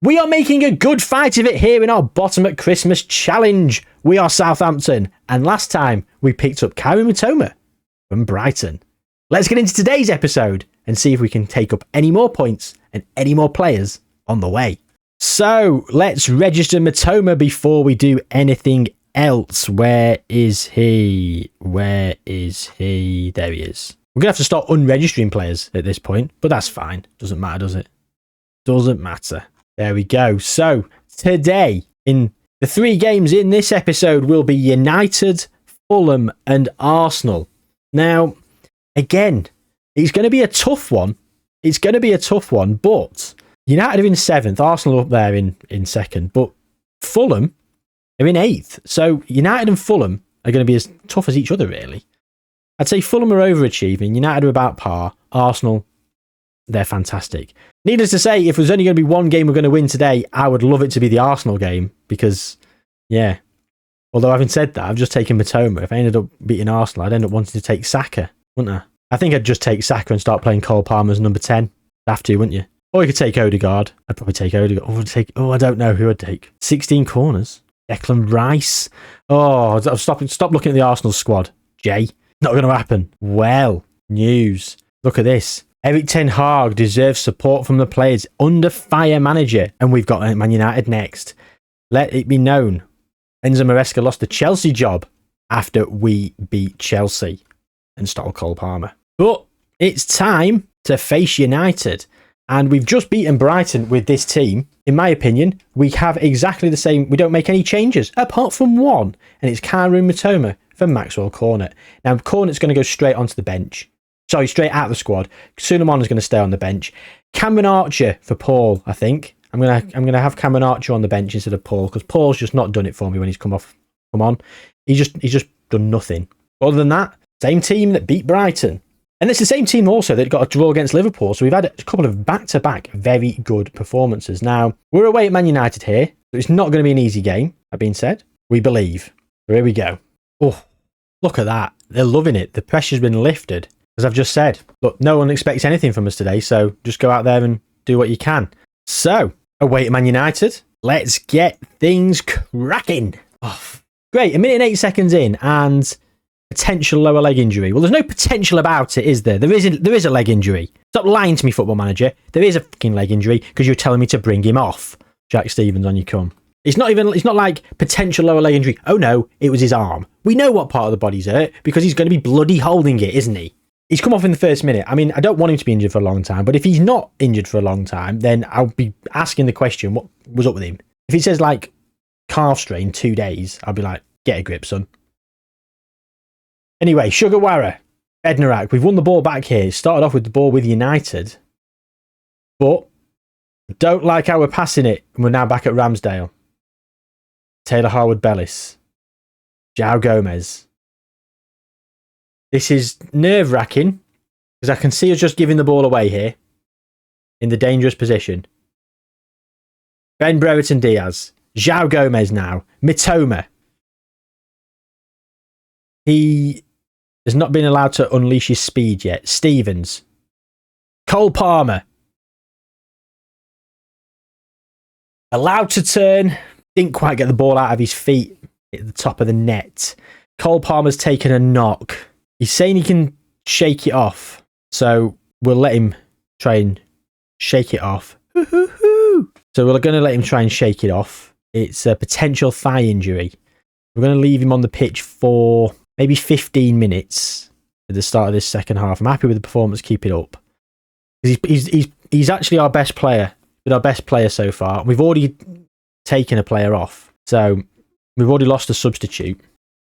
We are making a good fight of it here in our Bottom at Christmas challenge. We are Southampton, and last time we picked up Kaoru Mitoma from Brighton. Let's get into today's episode and see if we can take up any more points and any more players on the way. So let's register Mitoma before we do anything else. Where is he? There he is. We're going to have to start unregistering players at this point, but that's fine. Doesn't matter, does it? Doesn't matter. There we go. So today, in the 3 games in this episode, will be United, Fulham and Arsenal. Now, again, it's going to be a tough one. But United are in 7th, Arsenal up there in 2nd, but Fulham are in 8th. So United and Fulham are going to be as tough as each other, really. I'd say Fulham are overachieving, United are about par, Arsenal, they're fantastic. Needless to say, if there's only going to be one game we're going to win today, I would love it to be the Arsenal game because, yeah. Although having said that, I've just taken Mitoma. If I ended up beating Arsenal, I'd end up wanting to take Saka, wouldn't I? I think I'd just take Saka and start playing Cole Palmer as number 10. Have to, wouldn't you? Or you could take Odegaard. I'd probably take Odegaard. I don't know who I'd take. 16 corners. Declan Rice. Oh, stop looking at the Arsenal squad. Jay. Not going to happen. Well, news. Look at this. Eric Ten Hag deserves support from the players. Under fire manager. And we've got Man United next. Let it be known. Enzo Maresca lost the Chelsea job after we beat Chelsea and stole Cole Palmer. But it's time to face United. And we've just beaten Brighton with this team. In my opinion, we have exactly the same. We don't make any changes apart from one. And it's Kaoru Mitoma for Maxwell Cornet. Now, Cornet's going to go straight onto the bench. Sorry, straight out of the squad. Suleiman is going to stay on the bench. Cameron Archer for Paul, I think. I'm gonna have Cameron Archer on the bench instead of Paul because Paul's just not done it for me when he's come on. He's just done nothing. Other than that, same team that beat Brighton. And it's the same team also that got a draw against Liverpool. So we've had a couple of back-to-back very good performances. Now, we're away at Man United here. So it's not going to be an easy game, that being said. We believe. So here we go. Oh, look at that. They're loving it. The pressure's been lifted. As I've just said, look, no one expects anything from us today. So just go out there and do what you can. So, away at Man United. Let's get things cracking. Oh, great. 1 minute and 8 seconds in and potential lower leg injury. Well, there's no potential about it, is there? There is a leg injury. Stop lying to me, Football Manager. There is a fucking leg injury because you're telling me to bring him off. Jack Stevens, on you come. It's not like potential lower leg injury. Oh no, it was his arm. We know what part of the body's hurt because he's going to be bloody holding it, isn't he? He's come off in the first minute. I mean, I don't want him to be injured for a long time, but if he's not injured for a long time, then I'll be asking the question, what was up with him? If he says like calf strain 2 days, I'll be like, get a grip, son. Anyway, Jayhuahua, Bednarak, we've won the ball back here. Started off with the ball with United, but don't like how we're passing it, and we're now back at Ramsdale. Taylor Harwood-Bellis, João Gomez. This is nerve-wracking because I can see us just giving the ball away here in the dangerous position. Ben Brereton Diaz, João Gomez now, Mitoma. He has not been allowed to unleash his speed yet. Stevens, Cole Palmer. Allowed to turn, didn't quite get the ball out of his feet at the top of the net. Cole Palmer's taken a knock. He's saying he can shake it off, so we'll let him try and shake it off. So we're going to let him try and shake it off. It's a potential thigh injury. We're going to leave him on the pitch for maybe 15 minutes at the start of this second half. I'm happy with the performance. Keep it up. He's actually our best player. Been our best player so far. We've already taken a player off, so we've already lost a substitute.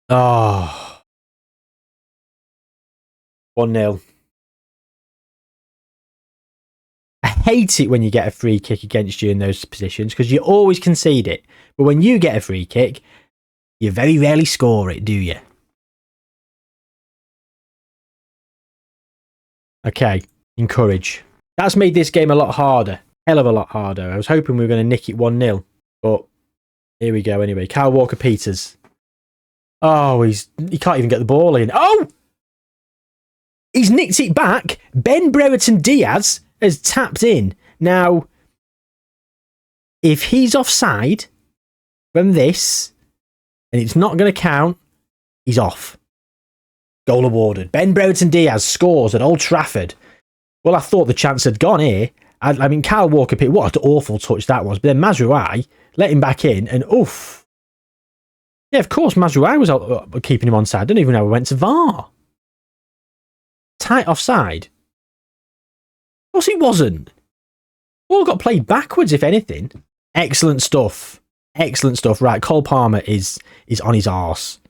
Oh. 1-0. I hate it when you get a free kick against you in those positions because you always concede it. But when you get a free kick, you very rarely score it, do you? Okay, encourage. That's made this game a lot harder. Hell of a lot harder. I was hoping we were going to nick it 1-0. But here we go anyway. Kyle Walker-Peters. Oh, he can't even get the ball in. Oh! He's nicked it back. Ben Brereton Diaz has tapped in. Now, If he's offside from this, and it's not going to count, he's off. Goal awarded. Ben Brereton Diaz scores at Old Trafford. Well, I thought the chance had gone here. I mean, Kyle Walker, what an awful touch that was. But then Mazraoui let him back in, and oof. Yeah, of course, Mazraoui was keeping him onside. I don't even know we went to VAR. Tight offside. Of course he wasn't. All got played backwards, if anything. Excellent stuff. Excellent stuff. Right, Cole Palmer is on his arse.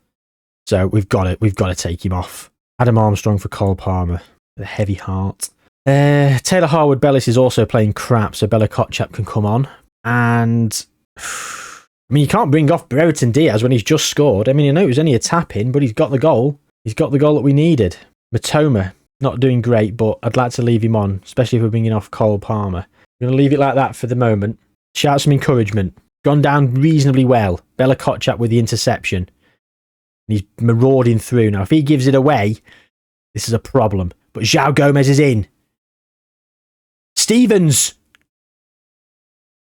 So we've got to take him off. Adam Armstrong for Cole Palmer with a heavy heart. Taylor Harwood-Bellis is also playing crap, so Bella Kotchap can come on. And I mean, you can't bring off Brereton Diaz when he's just scored. I mean, I know it was only a tap in, but he's got the goal. He's got the goal that we needed. Matoma, not doing great, but I'd like to leave him on, especially if we're bringing off Cole Palmer. I'm going to leave it like that for the moment. Shout some encouragement. Gone down reasonably well. Bella Kotchap with the interception. And he's marauding through. Now, if he gives it away, this is a problem. But João Gomez is in. Stevens.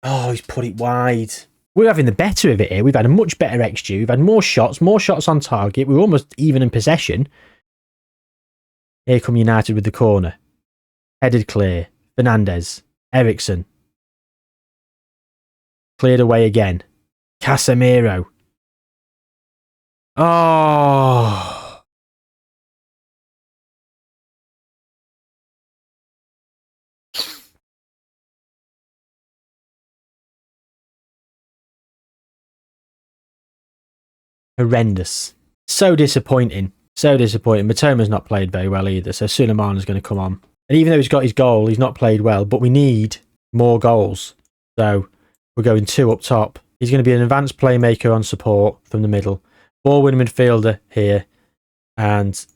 Oh, he's put it wide. We're having the better of it here. We've had a much better XG. We've had more shots on target. We're almost even in possession. Here come United with the corner. Headed clear. Fernandez. Ericsson. Cleared away again. Casemiro. Oh. Horrendous. So disappointing. So disappointing. Matoma's not played very well either, so Suleimana's going to come on. And even though he's got his goal, he's not played well, but we need more goals. So we're going 2 up top. He's going to be an advanced playmaker on support from the middle. Ball-winning midfielder here. And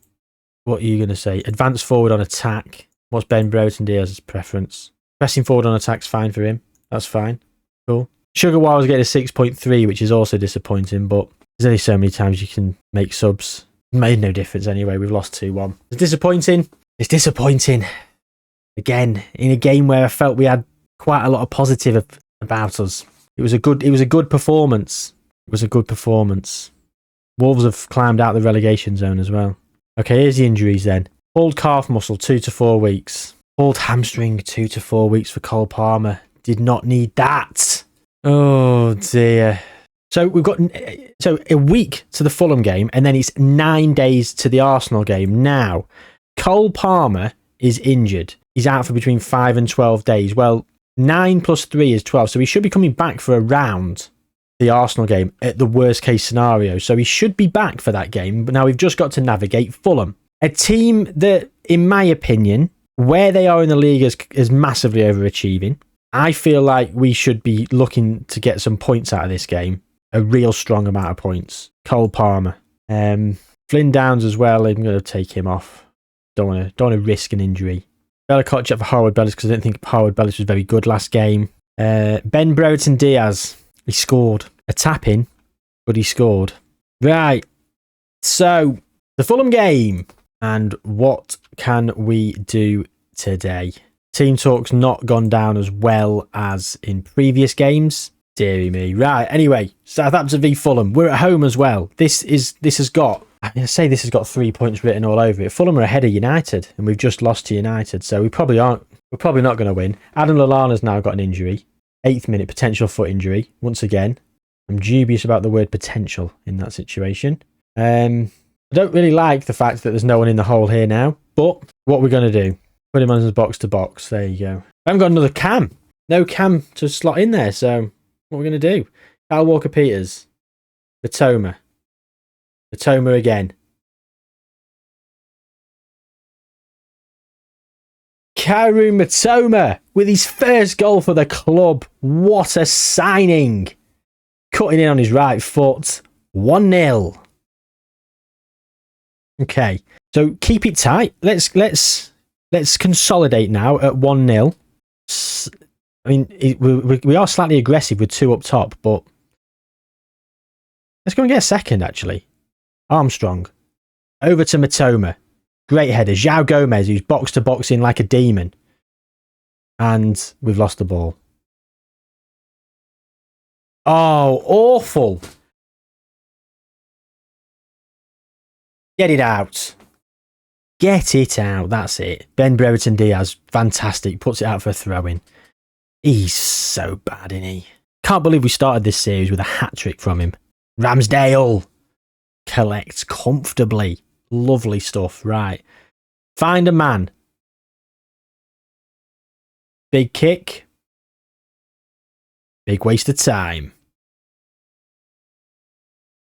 what are you going to say? Advance forward on attack. What's Ben Brereton Diaz's preference? Pressing forward on attack's fine for him. That's fine. Cool. Jayhuahua getting a 6.3, which is also disappointing, but there's only so many times you can make subs. Made no difference anyway. We've lost 2-1. It's disappointing. It's disappointing. Again, in a game where I felt we had quite a lot of positive about us. It was a good performance. It was a good performance. Wolves have climbed out the relegation zone as well. Okay, here's the injuries then. Pulled calf muscle, 2 to 4 weeks. Pulled hamstring, 2 to 4 weeks for Cole Palmer. Did not need that. Oh dear. So we've got a week to the Fulham game, and then it's 9 days to the Arsenal game. Now, Cole Palmer is injured. He's out for between 5 and 12 days. Well, 9 plus 3 is 12, so he should be coming back for around the Arsenal game at the worst case scenario. So he should be back for that game. But now we've just got to navigate Fulham, a team that, in my opinion, where they are in the league is massively overachieving. I feel like we should be looking to get some points out of this game. A real strong amount of points. Cole Palmer. Flynn Downs as well. I'm going to take him off. Don't want to risk an injury. Bella Kotchap for Harwood-Bellis because I didn't think Harwood-Bellis was very good last game. Ben Brereton Diaz. He scored. A tap-in, but he scored. Right. So, the Fulham game. And what can we do today? Team talk's not gone down as well as in previous games. Deary me. Right, anyway, Southampton v Fulham. We're at home as well. This has got 3 points written all over it. Fulham are ahead of United, and we've just lost to United, so we're probably not going to win. Adam Lallana's now got an injury. 8th minute potential foot injury. Once again, I'm dubious about the word potential in that situation. I don't really like the fact that there's no one in the hole here now, but what we're going to do, put him on his box to box. There you go. I haven't got another cam. No cam to slot in there, so what we're going to do? Kyle Walker-Peters. Matoma again. Kaoru Matoma with his first goal for the club. What a signing. Cutting in on his right foot. 1-0. Okay, so keep it tight. Let's consolidate now at 1-0. I mean, we are slightly aggressive with 2 up top, but let's go and get a second, actually. Armstrong. Over to Matoma. Great header. João Gomez, who's box to box in like a demon. And we've lost the ball. Oh, awful. Get it out. Get it out. That's it. Ben Brereton Diaz, fantastic. Puts it out for a throw-in. He's so bad, isn't he? Can't believe we started this series with a hat-trick from him. Ramsdale collects comfortably. Lovely stuff. Right. Find a man. Big kick. Big waste of time.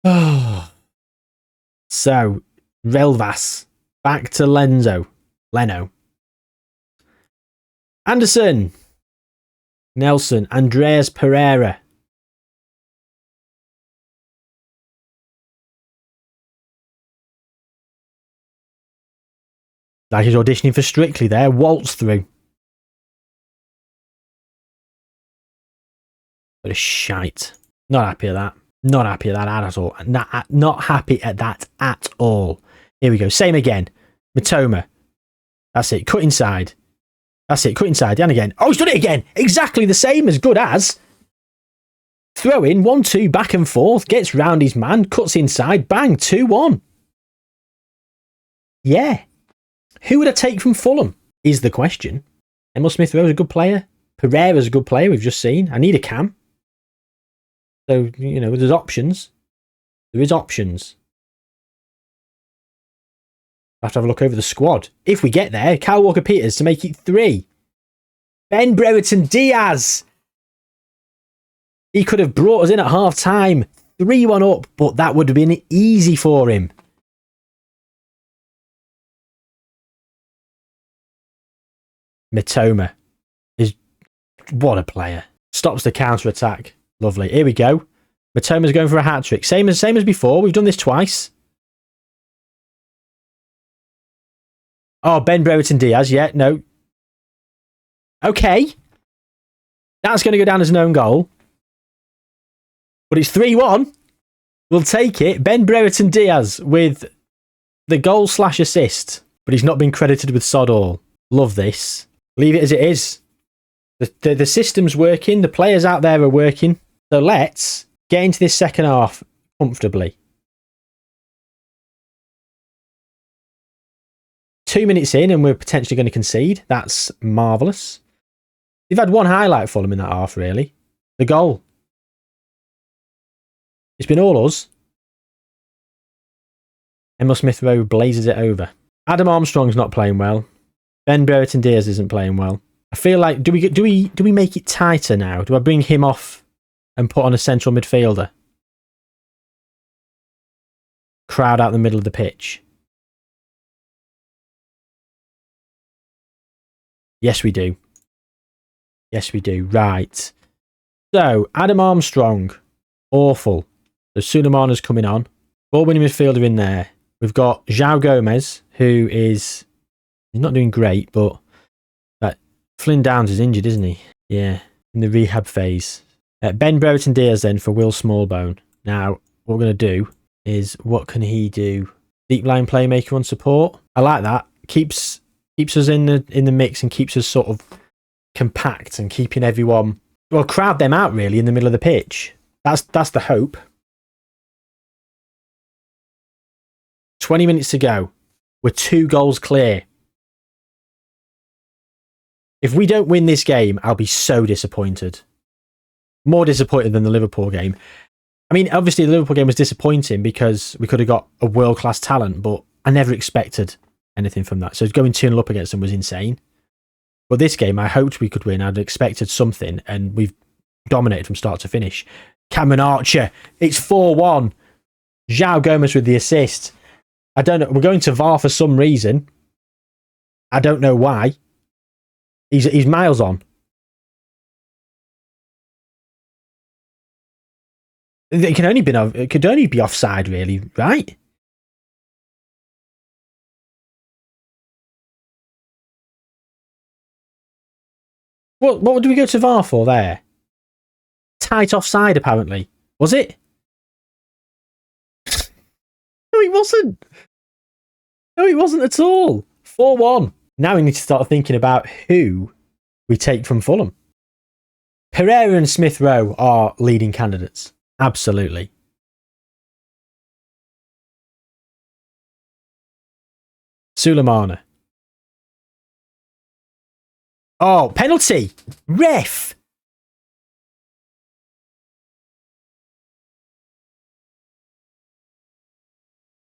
Oh. So, Relvas. Back to Leno. Anderson. Nelson. Andreas Pereira. Like he's auditioning for Strictly there. Waltz through. But a shite. Not happy at that. Not happy at that at all. Not happy at that at all. Here we go. Same again. Matoma. That's it. Cut inside. That's it. Cut inside. And again. Oh, he's done it again. Exactly the same as good as. Throw in. 1-2 back and forth. Gets round his man. Cuts inside. Bang. 2-1. Yeah. Who would I take from Fulham? Is the question. Emil Smith-Rowe's a good player. Pereira's a good player. We've just seen. I need a cam. So, you know, there's options. There is options. I have to have a look over the squad. If we get there, Kyle Walker-Peters to make it 3. Ben Brereton Diaz. He could have brought us in at half-time. 3-1 up, but that would have been easy for him. Mitoma is... What a player. Stops the counter-attack. Lovely. Here we go. Matoma's going for a hat-trick. Same as before. We've done this twice. Oh, Ben Brereton Diaz. Yeah, no. Okay. That's going to go down as an own goal. But it's 3-1. We'll take it. Ben Brereton Diaz with the goal/assist. But he's not been credited with sod all. Love this. Leave it as it is. The system's working. The players out there are working. So let's get into this second half comfortably. 2 minutes in and we're potentially going to concede. That's marvellous. They've had one highlight for them in that half, really. The goal. It's been all us. Emil Smith-Rowe blazes it over. Adam Armstrong's not playing well. Ben Brereton Diaz isn't playing well. I feel like, do we make it tighter now? Do I bring him off and put on a central midfielder? Crowd out the middle of the pitch. Yes, we do. Yes, we do. Right. So, Adam Armstrong. Awful. So, Suleimana's coming on. Ball-winning midfielder in there. We've got João Gomez, who is... He's not doing great, but... Flynn Downs is injured, isn't he? Yeah, in the rehab phase. Ben Brereton Diaz then for Will Smallbone. Now, what we're going to do is, what can he do? Deep line playmaker on support. I like that. Keeps us in the mix and keeps us sort of compact and keeping everyone... Well, crowd them out, really, in the middle of the pitch. That's the hope. 20 minutes to go. We're 2 goals clear. If we don't win this game, I'll be so disappointed. More disappointed than the Liverpool game. I mean, obviously the Liverpool game was disappointing because we could have got a world-class talent, but I never expected anything from that. So going 2-0 up against them was insane. But this game, I hoped we could win. I'd expected something, and we've dominated from start to finish. Cameron Archer, it's 4-1. João Gomez with the assist. I don't know. We're going to VAR for some reason. I don't know why. He's miles on. It could only be offside, really, right? What did we go to VAR for there? Tight offside, apparently. Was it? No, it wasn't. No, it wasn't at all. 4-1. Now we need to start thinking about who we take from Fulham. Pereira and Smith Rowe are leading candidates. Absolutely. Sulemana. Oh, penalty. Ref.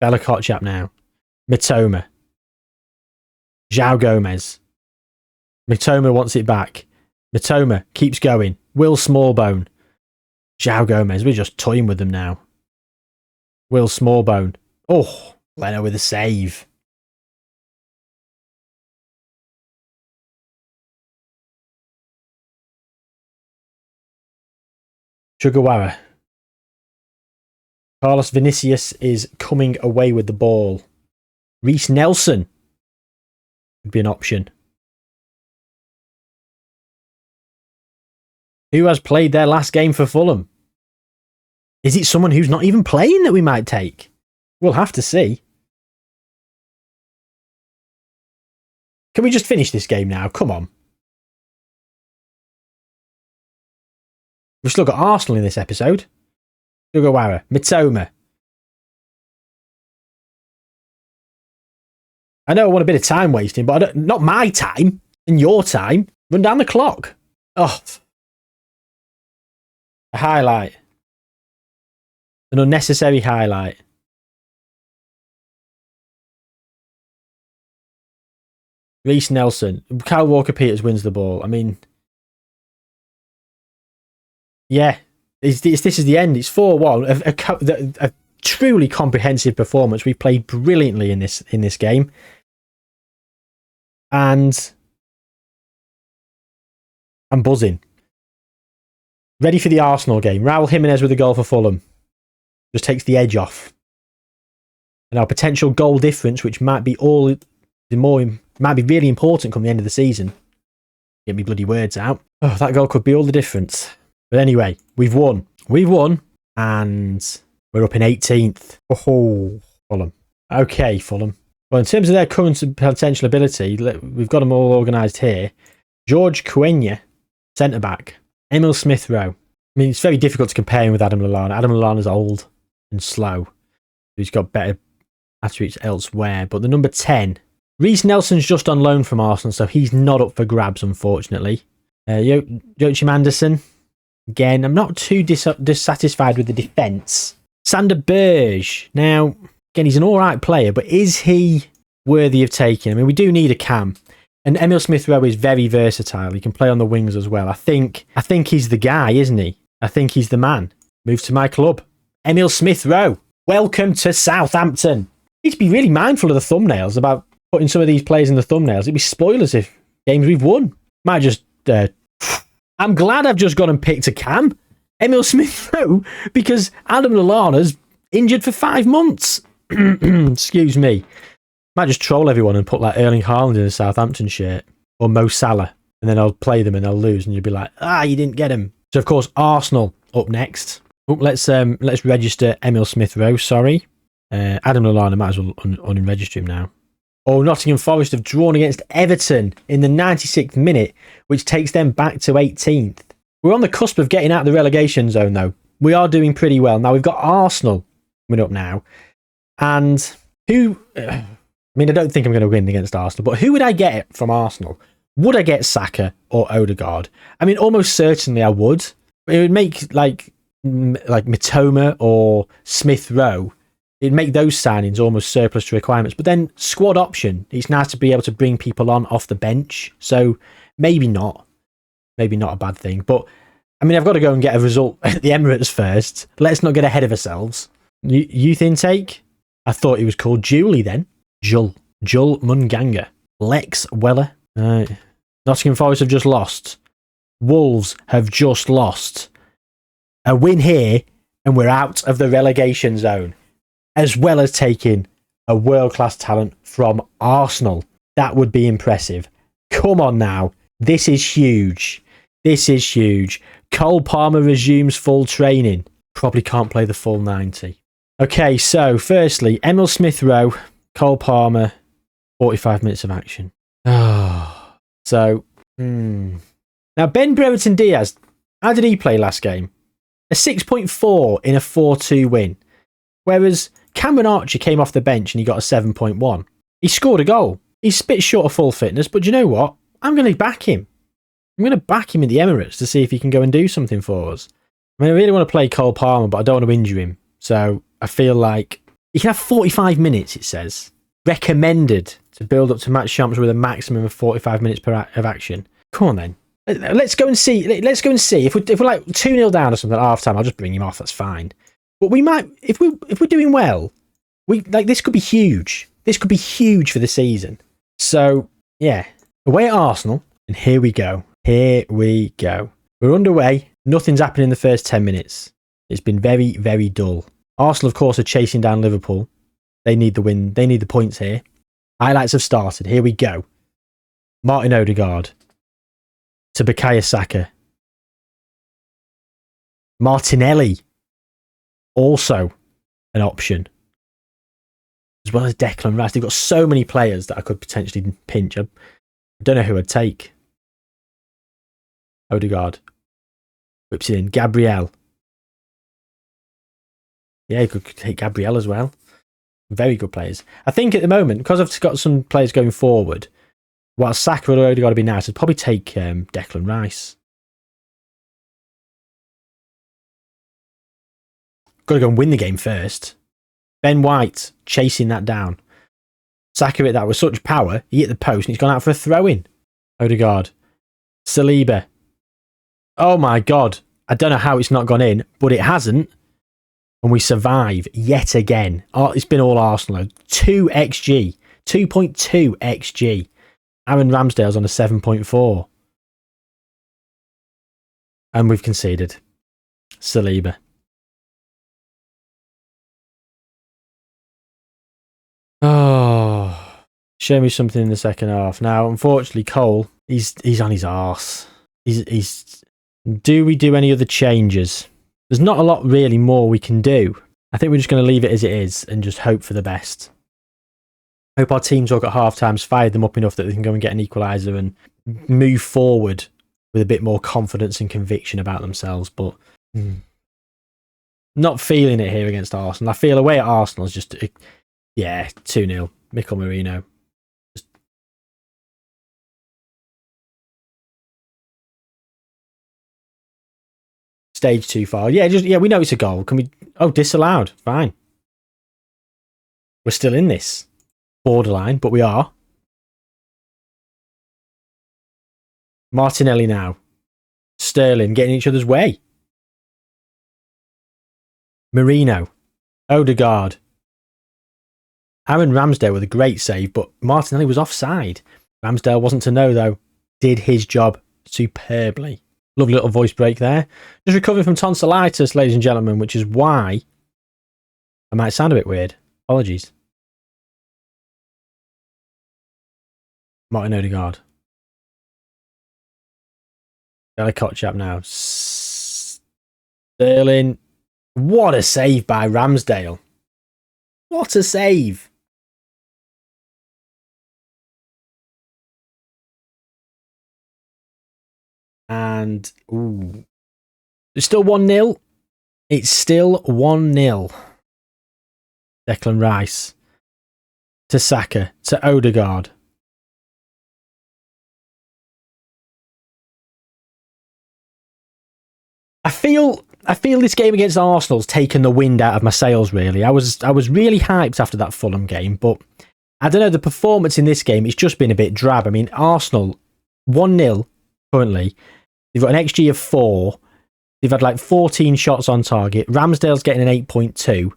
Bella Kotchap now. Mitoma. João Gomez. Mitoma wants it back. Mitoma keeps going. Will Smallbone. João Gomez. We're just toying with them now. Will Smallbone. Oh, Leno with a save. Jayhuahua. Carlos Vinicius is coming away with the ball. Reece Nelson would be an option. Who has played their last game for Fulham? Is it someone who's not even playing that we might take? We'll have to see. Can we just finish this game now? Come on. We've still got Arsenal in this episode. Jayhuahua, Mitoma. I know I want a bit of time wasting, but not my time and your time. Run down the clock. Oh. A highlight. An unnecessary highlight. Reece Nelson. Kyle Walker-Peters wins the ball. I mean, yeah. This is the end. It's 4-1. A truly comprehensive performance. We played brilliantly in this game. And I'm buzzing. Ready for the Arsenal game. Raul Jimenez with a goal for Fulham. Just takes the edge off. And our potential goal difference, which might be might be really important come the end of the season. Get me bloody words out. Oh, that goal could be all the difference. But anyway, we've won. We've won. And we're up in 18th. Oh, Fulham. Okay, Fulham. Well, in terms of their current potential ability, we've got them all organised here. George Cuenya, centre-back. Emil Smith-Rowe. I mean, it's very difficult to compare him with Adam Lallana. Adam Lallana's old and slow. He's got better attributes elsewhere. But the number 10, Reece Nelson's just on loan from Arsenal, so he's not up for grabs, unfortunately. Joachim Anderson. Again, I'm not too dissatisfied with the defence. Sander Berge. Now, again, he's an alright player, but is he worthy of taking? I mean, we do need a cam. And Emil Smith-Rowe is very versatile. He can play on the wings as well. I think he's the guy, isn't he? I think he's the man. Move to my club. Emil Smith-Rowe. Welcome to Southampton. Need to be really mindful of the thumbnails about putting some of these players in the thumbnails. It'd be spoilers if games we've won. Might just... I'm glad I've just gone and picked a cam. Emil Smith-Rowe, because Adam Lallana's injured for 5 months. Excuse me. Might just troll everyone and put like Erling Haaland in a Southampton shirt. Or Mo Salah. And then I'll play them and they'll lose. And you'll be like, you didn't get him. So, of course, Arsenal up next. Oh, let's register Emil Smith-Rowe, sorry. Adam Lallana, might as well unregister him now. Oh, Nottingham Forest have drawn against Everton in the 96th minute, which takes them back to 18th. We're on the cusp of getting out of the relegation zone, though. We are doing pretty well. Now, we've got Arsenal coming up now. And who... I mean, I don't think I'm going to win against Arsenal, but who would I get from Arsenal? Would I get Saka or Odegaard? I mean, almost certainly I would. It would make, like Mitoma or Smith-Rowe, it'd make those signings almost surplus to requirements. But then squad option, it's nice to be able to bring people on off the bench. So maybe not. Maybe not a bad thing. But, I mean, I've got to go and get a result at the Emirates first. Let's not get ahead of ourselves. Youth intake? I thought he was called Julie then. Jull Munganga. Lex Weller. Nottingham Forest have just lost. Wolves have just lost. A win here and we're out of the relegation zone. As well as taking a world-class talent from Arsenal. That would be impressive. Come on now. This is huge. This is huge. Cole Palmer resumes full training. Probably can't play the full 90. Okay, so firstly, Emil Smith-Rowe, Cole Palmer, 45 minutes of action. Now, Ben Brereton Diaz, How did he play last game? A 6.4 in a 4-2 win. Whereas Cameron Archer came off the bench and he got a 7.1. He scored a goal. He's a bit short of full fitness, but do you know what? I'm going to back him. I'm going to back him in the Emirates to see if he can go and do something for us. I mean, I really want to play Cole Palmer, but I don't want to injure him. So I feel like he can have 45 minutes, it says. Recommended to build up to match champs with a maximum of 45 minutes of action. Come on then. Let's go and see. If we're like 2-0 down or something at half time, I'll just bring him off. That's fine. But we might, if we're doing well, this could be huge. This could be huge for the season. So yeah, away at Arsenal, and here we go. Here we go. We're underway. Nothing's happened in the first 10 minutes. It's been very, very dull. Arsenal, of course, are chasing down Liverpool. They need the win. They need the points here. Highlights have started. Here we go. Martin Odegaard to Bukayo Saka. Martinelli, also an option. As well as Declan Rice. They've got so many players that I could potentially pinch. I don't know who I'd take. Odegaard. Whips it in. Gabriel. Yeah, you could take Gabriel as well. Very good players. I think at the moment, because I've got some players going forward, while Saka or Odegaard would be nice, I'd probably take Declan Rice. Got to go and win the game first. Ben White chasing that down. Saka hit that with such power, he hit the post and he's gone out for a throw-in. Odegaard. Saliba. Oh my God. I don't know how it's not gone in, but it hasn't. And we survive yet again. Oh, it's been all Arsenal. 2 XG. 2.2 XG. Aaron Ramsdale's on a 7.4. And we've conceded. Saliba. Oh, show me something in the second half. Now, unfortunately, Cole, he's on his arse. He's. Do we do any other changes? There's not a lot really more we can do. I think we're just going to leave it as it is and just hope for the best. Hope our team talk at half time's fired them up enough that they can go and get an equaliser and move forward with a bit more confidence and conviction about themselves. But not feeling it here against Arsenal. I feel away at Arsenal is just, 2-0. Mikel Merino. Stage too far. Yeah, we know it's a goal. Can we? Oh, disallowed. Fine. We're still in this. Borderline, but we are. Martinelli now. Sterling getting each other's way. Merino. Odegaard. Aaron Ramsdale with a great save, but Martinelli was offside. Ramsdale wasn't to know, though. Did his job superbly. Lovely little voice break there. Just recovering from tonsillitis, ladies and gentlemen, which is why I might sound a bit weird. Apologies. Martin Odegaard. Delicate now. Sterling. What a save by Ramsdale. What a save. And, it's still 1-0. It's still 1-0. Declan Rice. To Saka. To Odegaard. I feel this game against Arsenal's taken the wind out of my sails, really. I was really hyped after that Fulham game, but I don't know, the performance in this game, it's just been a bit drab. I mean, Arsenal, 1-0 currently. They've got an XG of 4. They've had like 14 shots on target. Ramsdale's getting an 8.2.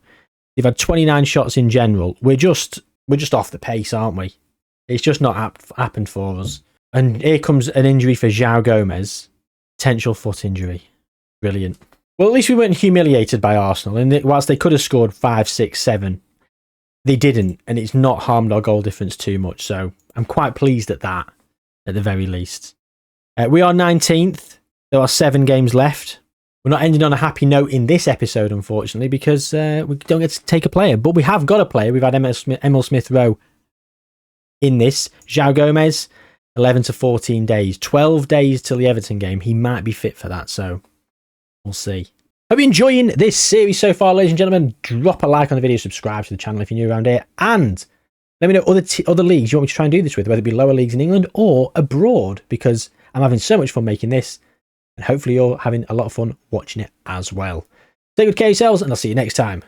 They've had 29 shots in general. We're just off the pace, aren't we? It's just not happened for us. And here comes an injury for João Gomez. Potential foot injury. Brilliant. Well, at least we weren't humiliated by Arsenal. And whilst they could have scored 5, 6, 7, they didn't. And it's not harmed our goal difference too much. So I'm quite pleased at that, at the very least. We are 19th. There are 7 games left. We're not ending on a happy note in this episode, unfortunately, because we don't get to take a player. But we have got a player. We've had Emil Smith-Rowe in this. João Gomez, 11 to 14 days. 12 days till the Everton game. He might be fit for that. So We'll see. Hope you're enjoying this series so far, ladies and gentlemen. Drop a like on the video, subscribe to the channel if you're new around here, and let me know other leagues you want me to try and do this with, whether it be lower leagues in England or abroad, because I'm having so much fun making this, and hopefully you're having a lot of fun watching it as well. Take good care of yourselves, and I'll see you next time.